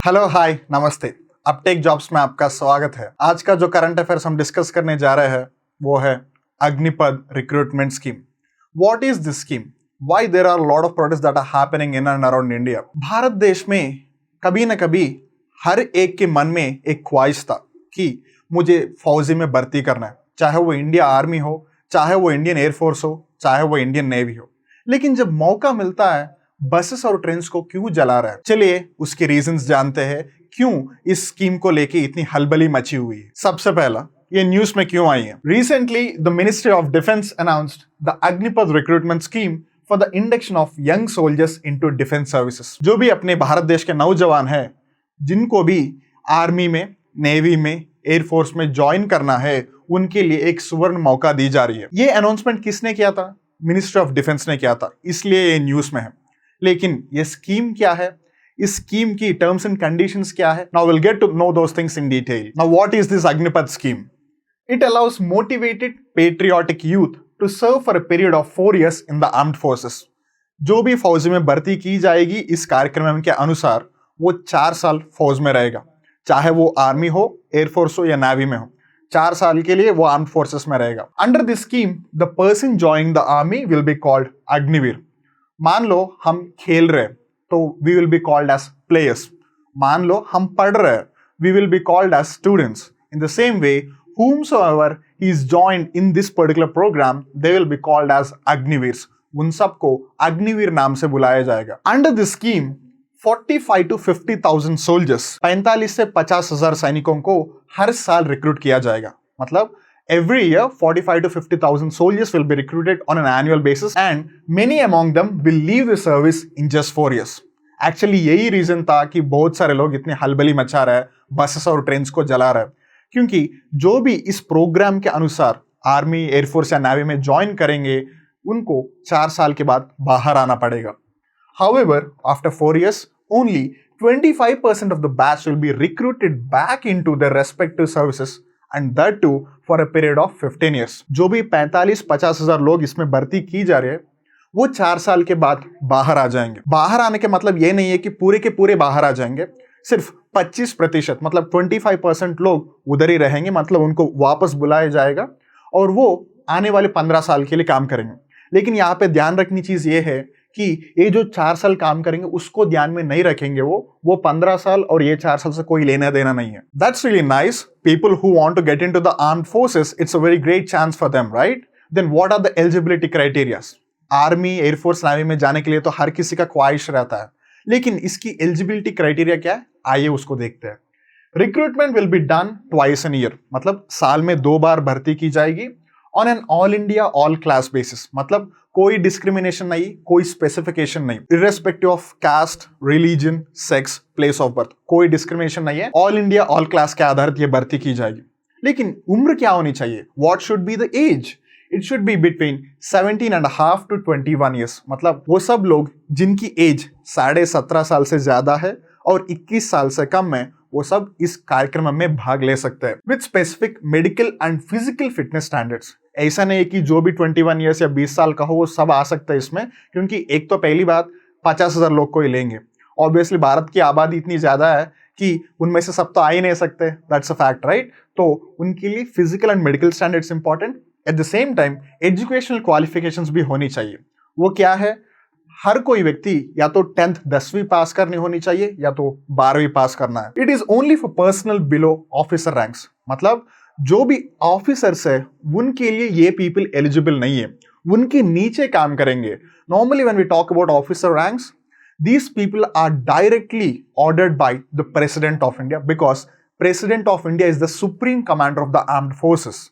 Hello hi नमस्ते। Uptake jobs में आपका स्वागत है। आज का जो करंट अफेयर्स हम डिस्कस करने जा रहे हैं वो है Agnipath recruitment scheme. What is this scheme? Why there are lot of protest that are happening in and around India? Bharat देश में कभी ना कभी हर एक के मन में एक ख्वाहिश था कि मुझे फौजी में भर्ती करना है, चाहे वो इंडिया आर्मी हो, चाहे वो इंडियन एयरफोर्स हो, चाहे वो इंडियन नेवी हो। लेकिन जब मौका मिलता है बसेस और ट्रेन्स को क्यों जला रहा है? चलिए उसके रीजंस जानते हैं, क्यों इस स्कीम को लेके इतनी हलबली मची हुई है। सबसे पहला, ये न्यूज में क्यों आई है? Recently the ministry of defence announced the Agnipath recruitment scheme for the induction of young soldiers into defence services. जो भी अपने भारत देश के नौजवान हैं, जिनको भी आर्मी में, नेवी में, एयरफोर्स में ज्वाइन करना है, उनके लिए एक सुवर्ण मौका दी जा रही है। ये अनाउंसमेंट किसने किया था? मिनिस्ट्री ऑफ डिफेंस ने किया था, इसलिए ये न्यूज में है। लेकिन ये स्कीम क्या है? इस स्कीम की टर्म्स एंड कंडीशंस क्या है? Now will get to know those things in detail. Now what is this Agnipath scheme? It allows motivated patriotic youth to serve for a period of 4 years in the armed forces. जो भी फौज में भर्ती की जाएगी इस कार्यक्रम के अनुसार, वो 4 साल फौज में रहेगा, चाहे वो आर्मी हो, एयरफोर्स हो या नेवी में हो। 4 साल के लिए वो आर्म्ड फोर्सेस में रहेगा। Under this scheme the person joining the army will be called Agniveer. मान लो हम खेल रहे तो we will be called as players. मान लो हम पढ़ रहे, we will be called as students. In the same way whomsoever he is joined in this particular program, they will be called as अग्निवीर्स। उन सबको अग्निवीर नाम से बुलाया जाएगा। Under this scheme 45 to 50,000 soldiers, 45 से 50,000 सैनिकों को हर साल रिक्रूट किया जाएगा। मतलब every year 45 to 50,000 soldiers will be recruited on an annual basis and many among them will leave the service in just 4 years। Actually यही रीजन था कि बहुत सारे लोग इतने हलबली मचा रहे हैं, बसेस और ट्रेन्स को जला रहे हैं, क्योंकि जो भी इस प्रोग्राम के अनुसार आर्मी, एयरफोर्स या नेवी में ज्वाइन करेंगे, उनको 4 साल के बाद बाहर आना पड़ेगा। However, after 4 years, only 25% of the batch will be recruited back into their respective services and that too for a period of 15 years। जो भी 45-50 हजार लोग इसमें भर्ती की जा रहे हैं, वो 4 साल के बाद बाहर आ जाएंगे। बाहर आने के मतलब ये नहीं है कि पूरे के पूरे बाहर आ जाएंगे, सिर्फ 25% मतलब 25% लोग उधर ही रहेंगे, मतलब उनको वापस बुलाया जाएगा और वो आने वाले 15 साल के लिए काम करेंगे। लेकिन यहाँ पे ध्यान रखनी चीज ये है कि ये जो 4 साल काम करेंगे उसको ध्यान में नहीं रखेंगे, वो 15 साल और ये 4 साल से कोई लेना देना नहीं है। That's really nice. People who want to get into the armed forces, it's a very great chance for them, right? Then what are the eligibility criteria? Army, air force, navy में जाने के लिए तो हर किसी का ख्वाहिश रहता है, लेकिन इसकी एलिजिबिलिटी क्राइटेरिया क्या है? आइए उसको देखते हैं। Recruitment will be done twice an year, मतलब साल में 2 बार भर्ती की जाएगी। On an all India all class basis, मतलब कोई डिस्क्रिमिनेशन नहीं, कोई स्पेसिफिकेशन नहीं, irrespective of caste, religion, sex, place of birth, कोई डिस्क्रिमिनेशन नहीं है। ऑल इंडिया ऑल क्लास के आधार पर यह भर्ती की जाएगी। लेकिन उम्र क्या होनी चाहिए? What should be the age? It should be between 17.5 to 21 years, मतलब वो सब लोग जिनकी एज 17.5 साल से ज्यादा है और 21 साल से कम है, वो सब इस कार्यक्रम में भाग ले सकते हैं with specific medical and physical fitness standards. ऐसा नहीं है कि जो भी 21 ईयर्स या 20 साल का हो वो सब आ सकता है इसमें, क्योंकि एक तो पहली बात 50,000 लोग को ही लेंगे। ऑब्वियसली भारत की आबादी इतनी ज्यादा है कि उनमें से सब तो आ ही नहीं सकते, दैट्स अ फैक्ट, राइट? तो उनके लिए physical and medical standards important. Eight the same time educational qualifications भी होनी चाहिए। वो क्या है? हर कोई व्यक्ति या तो 10th 10वीं पास करनी होनी चाहिए या तो 12वीं पास करना है। It is only for personal below officer ranks, मतलब जो भी ऑफिसर्स है उनके लिए ये पीपल एलिजिबल नहीं है, उनके नीचे काम करेंगे। Normally when we talk about officer ranks, these people are directly ordered by the President of India, because President of India is the supreme commander of the armed forces,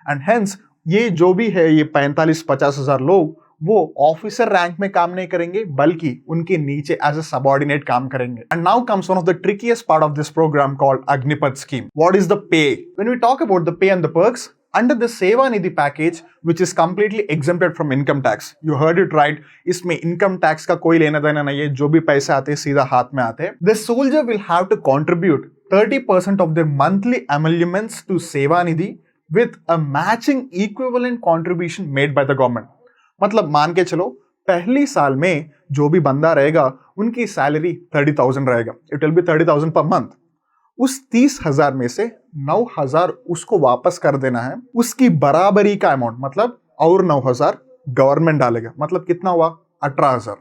and hence ये जो भी है, ये 45-50 हजार लोग, वो officer rank में काम नहीं करेंगे, बल्कि उनके नीचे एज अ सबऑर्डिनेट काम करेंगे। And now comes one of the trickiest part of this program called Agnipath scheme. What is the pay? When we talk about the pay and the perks, under the Seva Nidhi package, which is completely exempted from income tax. You heard it right. इसमें income tax का कोई लेना देना नहीं है, जो भी पैसे आते हैं सीधा हाथ में आते हैं। The soldier will have to contribute 30% of their monthly emoluments to Seva Nidhi with a matching equivalent contribution made by the government. मतलब मान के चलो पहली साल में जो भी बंदा रहेगा उनकी सैलरी 30,000 रहेगा, it will be 30,000 per month. उस 30,000 में से 9,000 उसको वापस कर देना है, उसकी बराबरी का अमाउंट मतलब और 9,000 गवर्नमेंट डालेगा, मतलब कितना हुआ 18,000।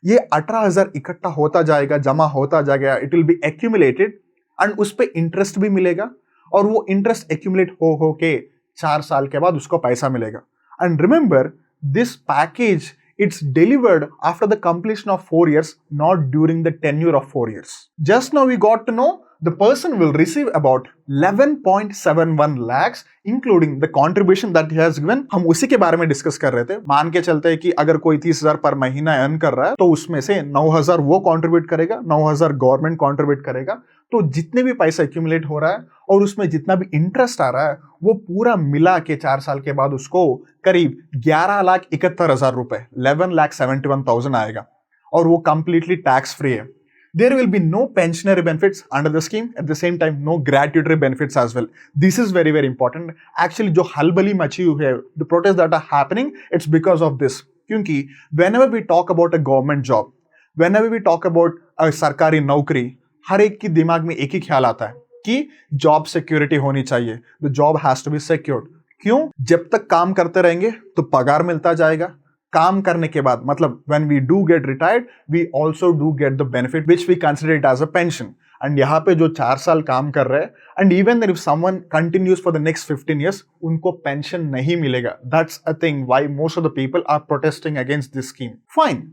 ये 18,000 इकट्ठा होता जाएगा, जमा होता जाएगा, it will be accumulated and उस पे इंटरेस्ट भी मिलेगा और वो इंटरेस्ट एक्यूमुलेट हो के 4 साल के बाद उसको पैसा मिलेगा। And remember this package it's delivered after the completion of 4 years, not during the tenure of 4 years. Just now we got to know the person will receive about 11.71 lakhs including the contribution that he has given. हम उसी के बारे में discuss कर रहे थे। मान के चलते हैं कि अगर कोई 30,000 पर महीना अर्न कर रहा है तो उसमें से 9,000 वो कंट्रीब्यूट करेगा, 9,000 गवर्नमेंट कंट्रीब्यूट करेगा। तो जितने भी पैसा एक्यूमुलेट हो रहा है और उसमें जितना भी इंटरेस्ट आ रहा है वो पूरा मिला के 4 साल के बाद उसको करीब 11,71,000 रुपए 11,71,000 आएगा और वो कंप्लीटली टैक्स फ्री है। There will be no pensionary benefits under the scheme, at the same time no gratuitary benefits as well. This is very very important. Actually जो हलबली मची हुई है, the protests that are happening, it's because of this. क्योंकि whenever we talk about a government job, whenever we talk about a सरकारी नौकरी, हर एक की दिमाग में एक ही ख्याल आता है कि जॉब सिक्योरिटी होनी चाहिए, the job has to be secured. क्यों? जब तक काम करते रहेंगे तो पगार मिलता जाएगा, काम करने के बाद मतलब when we do get retired we also do get the benefit which we consider it as a pension। And यहाँ पे जो 4 साल काम कर रहे हैं and even if someone continues for the next 15 years उनको पेंशन नहीं मिलेगा। That's a thing why most of the people are protesting against this scheme. Fine,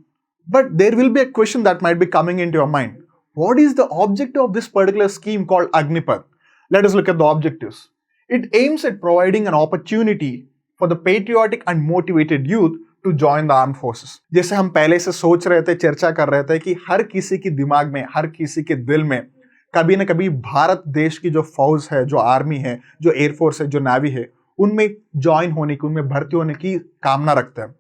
but there will be a question that might be coming into your mind. What is the objective of this particular scheme called Agnipad? Let us look at the objectives. It aims at providing an opportunity for the patriotic and motivated youth to join the armed forces. जैसे हम पहले से सोच रहे थे, चर्चा कर रहे थे कि हर किसी की दिमाग में, हर किसी के दिल में कभी ना कभी भारत देश की जो फौज है, जो आर्मी है, जो एयरफोर्स है, जो नेवी है, उनमें ज्वाइन होने की, उनमें भर्ती होने की कामना रखते हैं।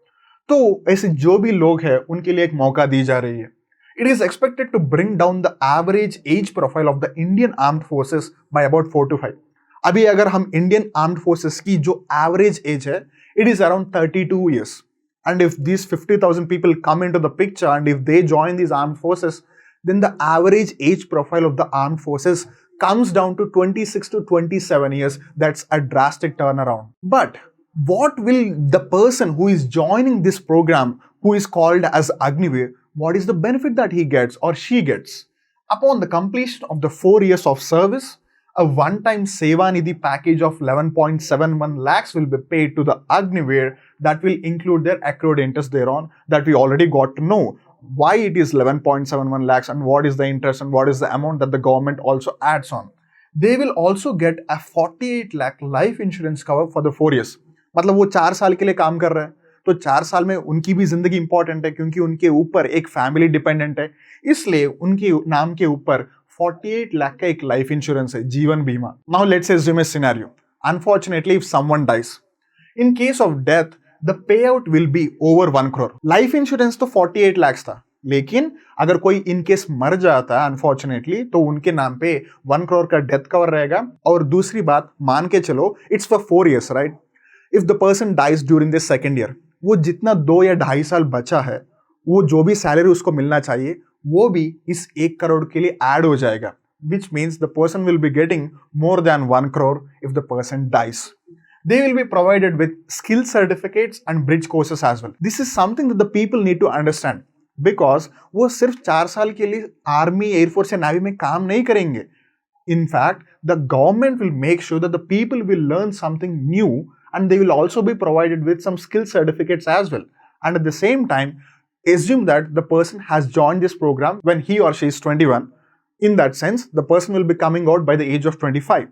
तो ऐसे जो भी लोग हैं उनके लिए एक मौका दी जा रही है। It is expected to bring down the average age profile of the Indian Armed Forces by about 4 to 5. अभी अगर हम इंडियन आर्म्ड फोर्सेस की जो एवरेज एज है, it is around 32 years. And if these 50,000 people come into the picture and if they join these armed forces, then the average age profile of the armed forces comes down to 26 to 27 years. That's a drastic turnaround. But what will the person who is joining this program, who is called as Agniveer, what is the benefit that he gets or she gets? Upon the completion of the 4 years of service, a one-time Seva Nidhi package of 11.71 lakhs will be paid to the Agniveer that will include their accrued interest thereon that we already got to know why it is 11.71 lakhs and what is the interest and what is the amount that the government also adds on. They will also get a 48 lakh life insurance cover for the 4 years. मतलब वो 4 साल के लिए काम कर रहे हैं तो 4 साल में उनकी भी जिंदगी इंपॉर्टेंट है क्योंकि उनके ऊपर एक फैमिली डिपेंडेंट है, इसलिए उनके नाम के ऊपर 48 लाख का एक लाइफ इंश्योरेंस है, जीवन बीमा। Now let's assume a scenario. Unfortunately, if someone dies, in case of death, the payout will be over 1 crore. Life insurance तो 48 लाख था, लेकिन अगर कोई इन केस मर जाता है अनफॉर्चुनेटली तो उनके नाम पे 1 करोड़ का डेथ कवर रहेगा। और दूसरी बात, मान के चलो it's for 4 years, right? If the person dies during the second year, वो जितना 2 या 2.5 साल बचा है, वो जो भी सैलरी उसको मिलना चाहिए वो भी इस 1 करोड़ के लिए ऐड हो जाएगा, which means the person will be getting more than 1 crore if the person dies. They will be provided with skill certificates and bridge courses as well. This is something that the people need to understand because वो सिर्फ 4 साल के लिए army, air force या navy में काम नहीं करेंगे. In fact, the government will make sure that the people will learn something new and they will also be provided with some skill certificates as well. And at the same time, assume that the person has joined this program when he or she is 21. In that sense, the person will be coming out by the age of 25.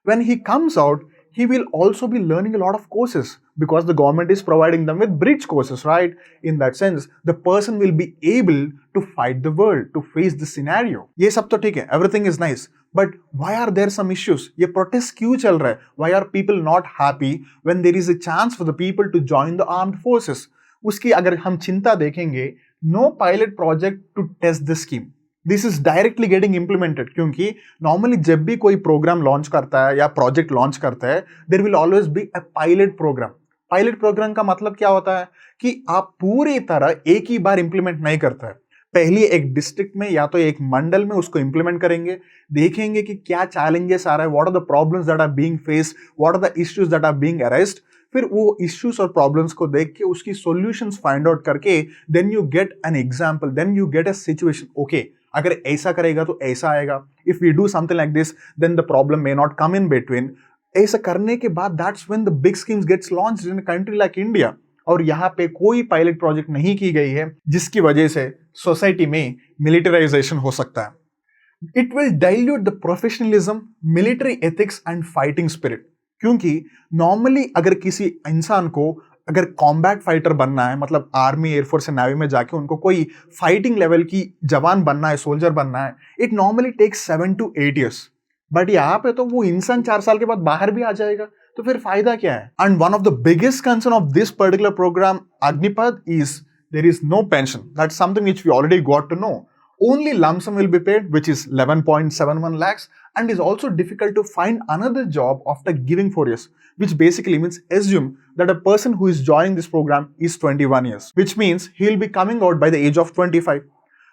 When he comes out, he will also be learning a lot of courses because the government is providing them with bridge courses, right? In that sense, the person will be able to fight the world, to face the scenario. ये सब तो ठीक है, everything is nice. But why are there some issues? ये protest क्यों चल रहा है? Why are people not happy when there is a chance for the people to join the armed forces? उसकी अगर हम चिंता देखेंगे, no pilot project to test the scheme. This is directly getting implemented क्योंकि normally जब भी कोई programme launch करता है या प्रोजेक्ट लॉन्च करता है, there will always be a pilot program. Pilot program का मतलब क्या होता है कि आप पूरी तरह एक ही बार इंप्लीमेंट नहीं करते हैं। पहले एक डिस्ट्रिक्ट में या तो एक मंडल में उसको इंप्लीमेंट करेंगे, देखेंगे कि क्या चैलेंजेस आ रहा है, what are the problems that are being faced, what are the issues that are being addressed. फिर वो इश्यूज और प्रॉब्लम्स को देख के उसकी सॉल्यूशंस फाइंड आउट करके then you get an example, then you get a situation. Okay, अगर ऐसा करेगा तो ऐसा आएगा, if we do something like this then the problem may not come in between. ऐसा करने के बाद that's when the big schemes gets launched in a country like India. और यहाँ पे कोई पायलट प्रोजेक्ट नहीं की गई है जिसकी वजह से सोसाइटी में मिलिटराइजेशन हो सकता है। It will dilute the professionalism, military ethics and fighting spirit. क्योंकि नॉर्मली अगर किसी इंसान को अगर कॉम्बैट फाइटर बनना है, मतलब आर्मी, एयरफोर्स या नेवी में जाके उनको कोई फाइटिंग लेवल की जवान बनना है, सोल्जर बनना है, it normally takes 7 to 8 years। But यहाँ पे तो वो इंसान 4 साल के बाद बाहर भी आ जाएगा, तो फिर फायदा क्या है? And one of the biggest concern of this particular program Agnipath is there is no pension. That's something which we already got to know. Only lump sum will be paid, which is 11.71 lakhs, and is also difficult to find another job after giving 4 years, which basically means assume that a person who is joining this program is 21 years, which means he will be coming out by the age of 25.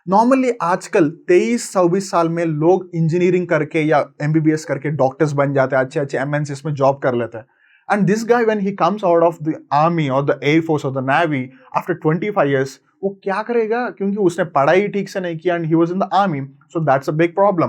Normally आजकल 23-24 साल में लोग engineering करके या MBBS करके doctors बन जाते हैं, अच्छे अच्छे एमएनसीज में जॉब कर लेते हैं। And this guy when he comes out of the army और द एयरफोर्स और द नेवी आफ्टर 25 years, वो क्या करेगा? क्योंकि उसने पढ़ाई ठीक से नहीं किया and he was in the army, so that's a big problem.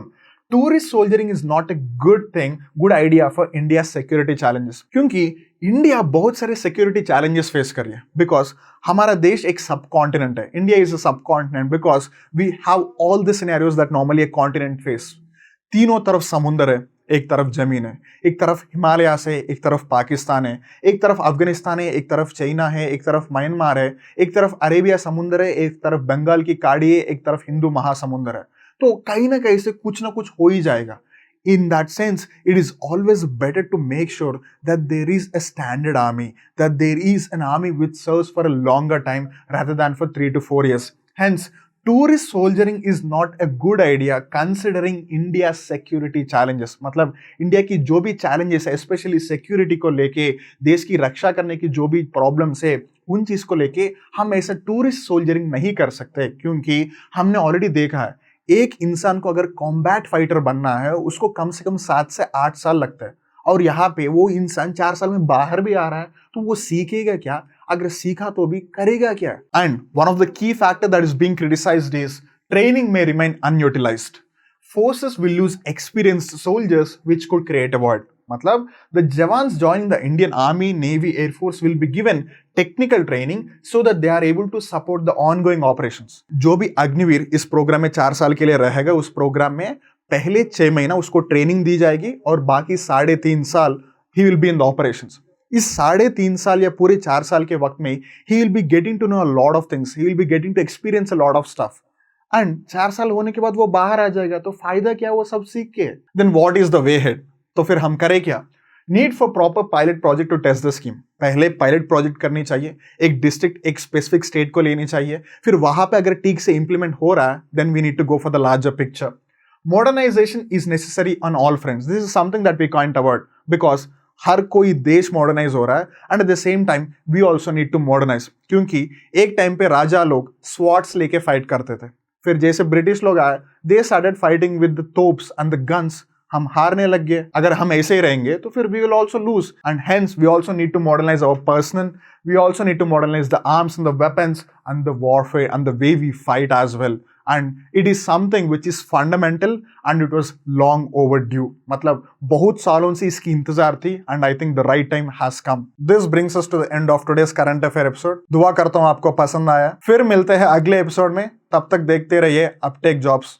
Tourist soldiering is not a good thing, good idea for India security challenges, क्योंकि इंडिया बहुत सारे सिक्योरिटी चैलेंजेस फेस कर रही है। बिकॉज हमारा देश एक सब कॉन्टिनेंट है, India is a subcontinent because we have all the scenarios that normally a continent face. तीनों तरफ समुद्र है, एक तरफ जमीन है, एक तरफ हिमालय से, एक तरफ पाकिस्तान है, एक तरफ अफगानिस्तान है, एक तरफ चाइना है, एक तरफ म्यांमार है, एक तरफ अरेबिया समुद्र है, एक तरफ बंगाल की खाड़ी है, एक तरफ हिंदू महासमुद्र है। तो कहीं ना कहीं से कुछ ना कुछ हो ही जाएगा। In that sense, it is always better to make sure that there is a standard army, that there is an army which serves for a longer time rather than for 3 to 4 years. Hence, tourist soldiering is not a good idea considering India's security challenges। मतलब India की जो भी challenges है, especially security को लेके, देश की रक्षा करने की जो भी problems है, उन चीज को लेके हम ऐसा टूरिस्ट सोल्जरिंग नहीं कर सकते, क्योंकि हमने ऑलरेडी देखा है एक इंसान को अगर कॉम्बैट फाइटर बनना है उसको कम से कम 7 से 8 साल लगता है, और यहाँ पे वो इंसान 4 साल में बाहर भी आ रहा है, तो वो सीखेगा क्या? अगर सीखा तो भी करेगा क्या? And one of the key factor that is being criticized is training में remain unutilized. Forces will lose experienced soldiers which could create a void। मतलब the jawans joining the Indian Army, Navy, Air Force will be given technical training so that they are able to support the ongoing operations। जो भी अग्निवीर इस programme में 4 साल के लिए रहेगा, उस प्रोग्राम में पहले 6 महीना उसको ट्रेनिंग दी जाएगी और बाकी 3.5 साल he will be in the operations। इस 3.5 साल या पूरे 4 साल के वक्त में he will be getting to know a lot of things, he will be getting to experience a lot of stuff। And 4 साल होने के बाद वो बाहर आ जाएगा, तो फायदा क्या वो सब सीख के? Then what is the way ahead? तो फिर हम करें क्या? Need for proper pilot project to test the scheme. पहले पायलट प्रोजेक्ट करनी चाहिए, एक डिस्ट्रिक्ट, एक स्पेसिफिक स्टेट को लेनी चाहिए, फिर वहां पे अगर ठीक से इंप्लीमेंट हो रहा है then we need to go for the larger picture. Modernization is necessary on all fronts. This is something that we can't avoid because हर कोई देश मॉडर्नाइज हो रहा है and at the same time we also need to modernize. क्योंकि एक time पे राजा लोग स्वॉर्ड्स लेके फाइट करते थे, फिर जैसे ब्रिटिश लोग आए they started fighting with the तोप्स एंड द गन्स, हम हारने लग गए। अगर हम ऐसे ही रहेंगे तो फिर we will also lose and hence we also need to modernize our personnel, we also need to modernize the arms and the weapons and the warfare and the way we fight as well. And it is something which is fundamental and it was long overdue. मतलब बहुत सालों से इसकी इंतजार थी and I think the right time has come. This brings us to the end of today's current affair episode. दुआ करता हूं आपको पसंद आया। फिर मिलते हैं अगले एपिसोड में, तब तक देखते रहिए अपटेक जॉब्स।